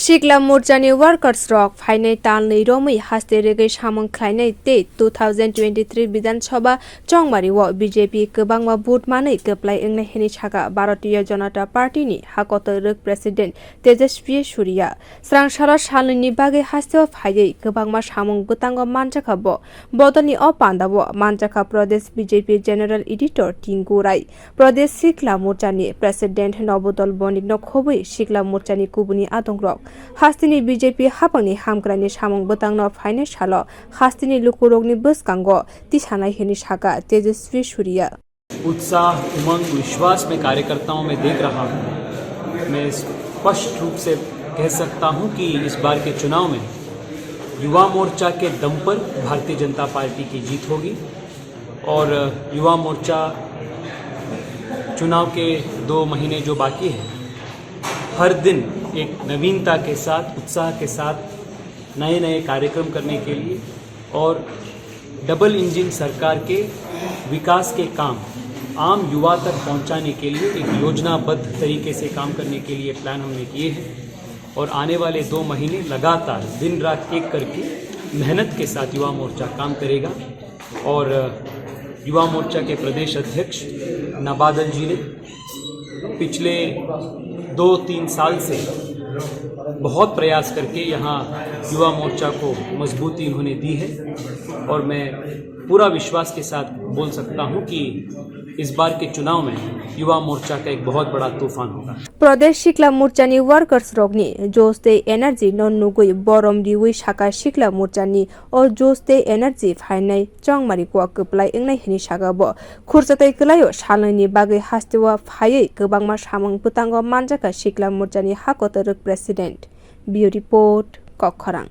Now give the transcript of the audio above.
Sikla Murchani Workers Rock Finite Talni Romi Haste Rege Shamon Kleine Date 2023 Bidan Soba Chongmari Wa BJP Kebangwa Boot Mane Keplai Engne Heni Chaka Bharatiya Janata Party ni Hakoto Ruk President Tejasvi Surya Srang Shara Shalini Bage Haste of Haye Kebangma Shamon Gutango Manchaka Bo Bodani Opandabo Manchaka Pradesh BJP General Editor Tingu Rai Pradesh Sikla Murchani President Nobodol Bonik Nokhobi Sikla Murchani Kubuni Adongrok Hastini BJP Hapani Hamkrani Shamong Botangno Finance Halo Hastini Lukurogni Buskango Tishanai Heni Shaka Tejasvi Surya उत्साह उमंग विश्वास में कार्यकर्ताओं में देख रहा हूं। मैं स्पष्ट रूप से कह सकता हूं कि इस बार के चुनाव में युवा मोर्चा के दम पर भारतीय जनता पार्टी की जीत होगी और युवा मोर्चा चुनाव के 2 महीने जो बाकी हैं हर दिन एक नवीनता के साथ उत्साह के साथ नए नए कार्यक्रम करने के लिए और डबल इंजन सरकार के विकास के काम आम युवा तक पहुंचाने के लिए एक योजनाबद्ध तरीके से काम करने के लिए प्लान हमने किए हैं और आने वाले 2 महीने लगातार दिन रात एक करके मेहनत के साथ युवा मोर्चा काम करेगा और युवा मोर्चा के प्रदेश अध्यक्ष नाबादल जी ने पिछले 2-3 साल से बहुत प्रयास करके यहाँ युवा मोर्चा को मजबूती इन्होंने दी है और मैं पूरा विश्वास के साथ बोल सकता हूँ कि इस बार के चुनाव में युवा मोर्चा का एक बहुत बड़ा तूफान होगा। प्रदेश शिक्ला मोर्चानी वर्कर्स रोगनी जोस्ते एनर्जी नन्नुगुई बरम दिउई शाखा शिक्ला मोर्चानी और जोस्ते एनर्जी फाइनाय चंगमारी को कप्लाई एंगनाय हिनि शागाबो खुरजतै कलायो सालनि बागै हास्तेवा फायै गोबांमा सामं पुतांग मानजाका शिक्ला मोर्चानी हाकतरक प्रेसिडेंट बियो रिपोर्ट कखरां।